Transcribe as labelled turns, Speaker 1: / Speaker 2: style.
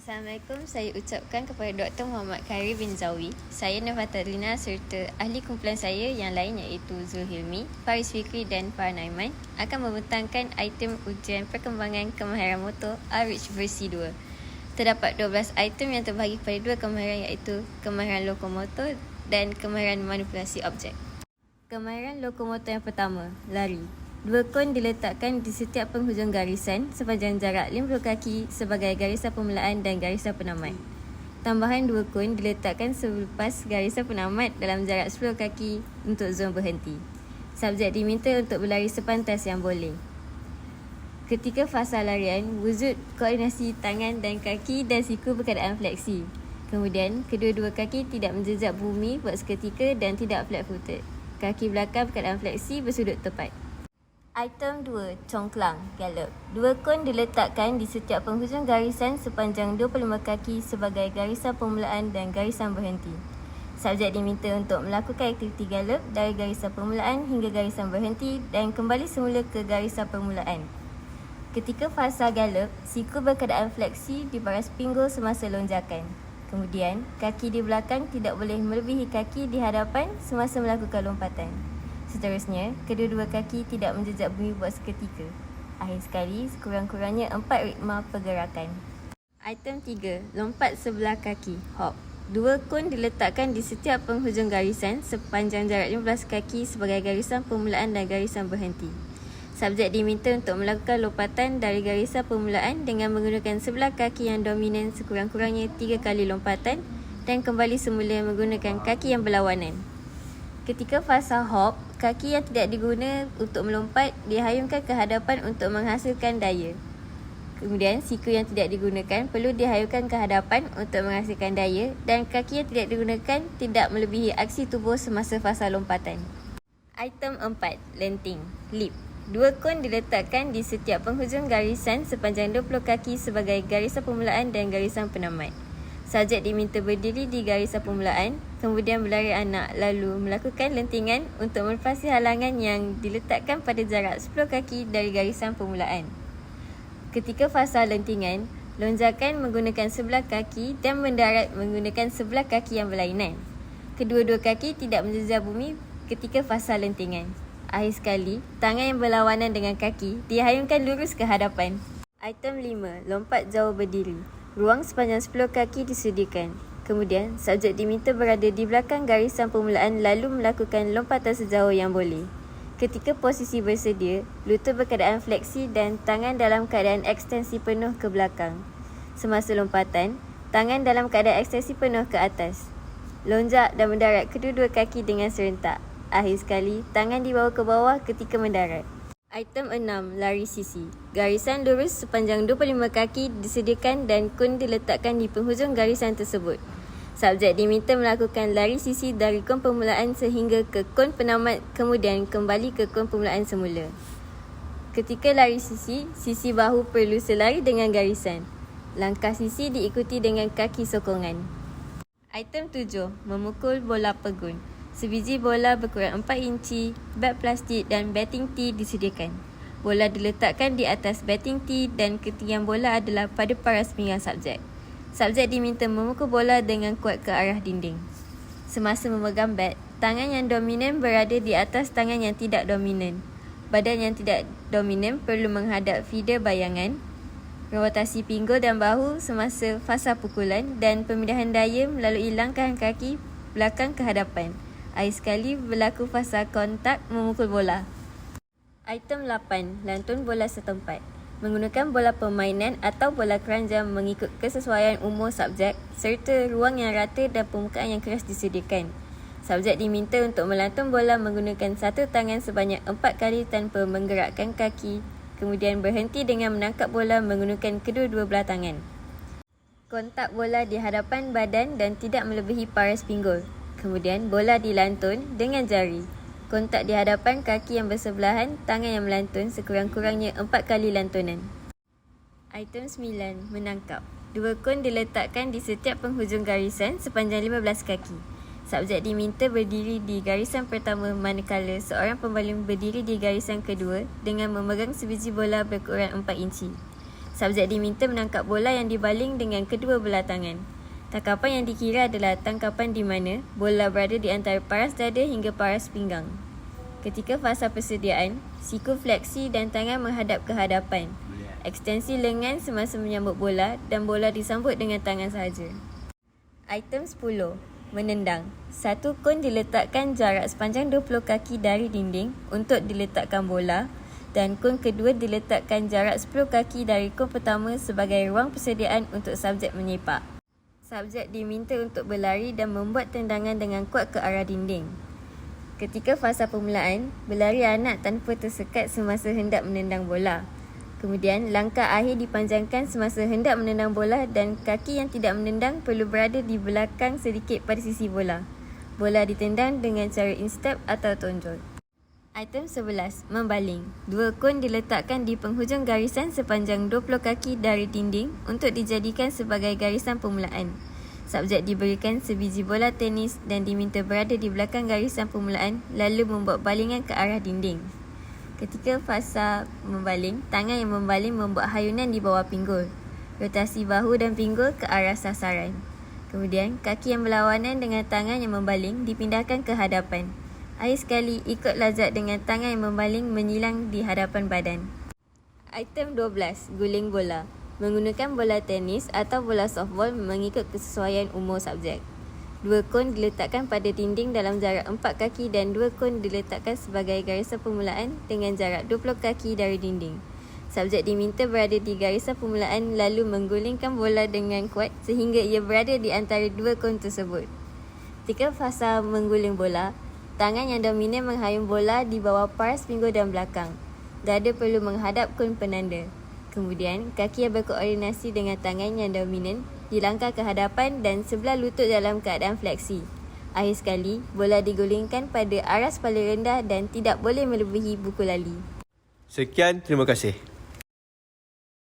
Speaker 1: Assalamualaikum, saya ucapkan kepada Dr. Muhammad Khairi bin Zawi. Saya Nafatalina serta ahli kumpulan saya yang lain iaitu Zulhilmi, Faris Fikri dan Farnaiman akan membentangkan item ujian perkembangan kemahiran motor R-Rich versi 2. Terdapat 12 item yang terbahagi kepada dua kemahiran iaitu kemahiran lokomotor dan kemahiran manipulasi objek. Kemahiran lokomotor yang pertama, lari. Dua kon diletakkan di setiap penghujung garisan sepanjang jarak 50 kaki sebagai garisan permulaan dan garisan penamat. Tambahan dua kon diletakkan selepas garisan penamat dalam jarak 10 kaki untuk zon berhenti. Subjek diminta untuk berlari sepantas yang boleh. Ketika fasa larian, wujud koordinasi tangan dan kaki dan siku berkeadaan fleksi. Kemudian, kedua-dua kaki tidak menjejak bumi buat seketika dan tidak flat-footed. Kaki belakang berkeadaan fleksi bersudut tepat. Item 2, congklang, gallop. Dua kon diletakkan di setiap penghujung garisan sepanjang 25 kaki sebagai garisan permulaan dan garisan berhenti. Subjek diminta untuk melakukan aktiviti gallop dari garisan permulaan hingga garisan berhenti dan kembali semula ke garisan permulaan. Ketika fasa gallop, siku berkeadaan fleksi di baras pinggul semasa lonjakan. Kemudian, kaki di belakang tidak boleh melebihi kaki di hadapan semasa melakukan lompatan. Seterusnya, kedua-dua kaki tidak menjejak bumi buat seketika. Akhir sekali, sekurang-kurangnya 4 ritma pergerakan. Item 3, lompat sebelah kaki, hop. Dua kon diletakkan di setiap penghujung garisan sepanjang jarak 15 kaki sebagai garisan permulaan dan garisan berhenti. Subjek diminta untuk melakukan lompatan dari garisan permulaan dengan menggunakan sebelah kaki yang dominan sekurang-kurangnya 3 kali lompatan dan kembali semula menggunakan kaki yang berlawanan. Ketika fasa hop, kaki yang tidak diguna untuk melompat dihayungkan ke hadapan untuk menghasilkan daya. Kemudian, siku yang tidak digunakan perlu dihayungkan ke hadapan untuk menghasilkan daya dan kaki yang tidak digunakan tidak melebihi aksi tubuh semasa fasa lompatan. Item 4, lenting, leap. Dua kon diletakkan di setiap penghujung garisan sepanjang 20 kaki sebagai garisan permulaan dan garisan penamat. Subjek diminta berdiri di garisan permulaan, kemudian berlari anak lalu melakukan lentingan untuk melepasi halangan yang diletakkan pada jarak 10 kaki dari garisan permulaan. Ketika fasa lentingan, lonjakan menggunakan sebelah kaki dan mendarat menggunakan sebelah kaki yang berlainan. Kedua-dua kaki tidak menjejak bumi ketika fasa lentingan. Akhir sekali, tangan yang berlawanan dengan kaki dihayungkan lurus ke hadapan. Item 5, lompat jauh berdiri. Ruang sepanjang 10 kaki disediakan. Kemudian, subjek diminta berada di belakang garisan permulaan lalu melakukan lompatan sejauh yang boleh. Ketika posisi bersedia, lutut berkeadaan fleksi dan tangan dalam keadaan ekstensi penuh ke belakang. Semasa lompatan, tangan dalam keadaan ekstensi penuh ke atas. Lonjak dan mendarat kedua-dua kaki dengan serentak. Akhir sekali, tangan dibawa ke bawah ketika mendarat. Item 6, lari sisi. Garisan lurus sepanjang 25 kaki disediakan dan kon diletakkan di penghujung garisan tersebut. Subjek diminta melakukan lari sisi dari kon permulaan sehingga ke kon penamat kemudian kembali ke kon permulaan semula. Ketika lari sisi, sisi bahu perlu selari dengan garisan. Langkah sisi diikuti dengan kaki sokongan. Item 7, memukul bola pegun. Sebiji bola berukuran 4 inci, bat plastik dan batting tee disediakan. Bola diletakkan di atas batting tee dan ketinggian bola adalah pada paras pinggang subjek. Subjek diminta memukul bola dengan kuat ke arah dinding. Semasa memegang bat, tangan yang dominan berada di atas tangan yang tidak dominan. Badan yang tidak dominan perlu menghadap feeder bayangan, rotasi pinggul dan bahu semasa fasa pukulan dan pemindahan daya melalui langkahan kaki belakang ke hadapan. Akhir sekali berlaku fasa kontak memukul bola. Item 8, lantun bola setempat. Menggunakan bola permainan atau bola keranjang mengikut kesesuaian umur subjek serta ruang yang rata dan permukaan yang keras disediakan. Subjek diminta untuk melantun bola menggunakan satu tangan sebanyak 4 kali tanpa menggerakkan kaki, kemudian berhenti dengan menangkap bola menggunakan kedua-dua belah tangan. Kontak bola di hadapan badan dan tidak melebihi paras pinggul. Kemudian bola dilantun dengan jari. Kontak di hadapan kaki yang bersebelahan, tangan yang melantun sekurang-kurangnya 4 kali lantunan. Item 9, menangkap. Dua kon diletakkan di setiap penghujung garisan sepanjang 15 kaki. Subjek diminta berdiri di garisan pertama manakala seorang pembaling berdiri di garisan kedua dengan memegang sebiji bola berukuran 4 inci. Subjek diminta menangkap bola yang dibaling dengan kedua belah tangan. Tangkapan yang dikira adalah tangkapan di mana bola berada di antara paras dada hingga paras pinggang. Ketika fasa persediaan, siku fleksi dan tangan menghadap ke hadapan. Ekstensi lengan semasa menyambut bola dan bola disambut dengan tangan sahaja. Item 10. Menendang. Satu kon diletakkan jarak sepanjang 20 kaki dari dinding untuk diletakkan bola dan kon kedua diletakkan jarak 10 kaki dari kon pertama sebagai ruang persediaan untuk subjek menyepak. Subjek diminta untuk berlari dan membuat tendangan dengan kuat ke arah dinding. Ketika fasa permulaan, berlari anak tanpa tersekat semasa hendak menendang bola. Kemudian, langkah akhir dipanjangkan semasa hendak menendang bola dan kaki yang tidak menendang perlu berada di belakang sedikit pada sisi bola. Bola ditendang dengan cara instep atau tonjol. Item 11. Membaling. Dua kon diletakkan di penghujung garisan sepanjang 20 kaki dari dinding untuk dijadikan sebagai garisan permulaan. Subjek diberikan sebiji bola tenis dan diminta berada di belakang garisan permulaan lalu membuat balingan ke arah dinding. Ketika fasa membaling, tangan yang membaling membuat hayunan di bawah pinggul. Rotasi bahu dan pinggul ke arah sasaran. Kemudian, kaki yang berlawanan dengan tangan yang membaling dipindahkan ke hadapan. Akhir sekali, ikut lazat dengan tangan yang membaling menyilang di hadapan badan. Item 12. Guling bola. Menggunakan bola tenis atau bola softball mengikut kesesuaian umur subjek. Dua kon diletakkan pada dinding dalam jarak 4 kaki dan dua kon diletakkan sebagai garisan permulaan dengan jarak 20 kaki dari dinding. Subjek diminta berada di garisan permulaan lalu menggulingkan bola dengan kuat sehingga ia berada di antara dua kon tersebut. Ketika fasa mengguling bola, tangan yang dominan menghayung bola di bawah paras pinggul dan belakang. Dada perlu menghadap kon penanda. Kemudian, kaki yang berkoordinasi dengan tangan yang dominan dilangkah ke hadapan dan sebelah lutut dalam keadaan fleksi. Akhir sekali, bola digulingkan pada aras paling rendah dan tidak boleh melebihi buku lali.
Speaker 2: Sekian, terima kasih.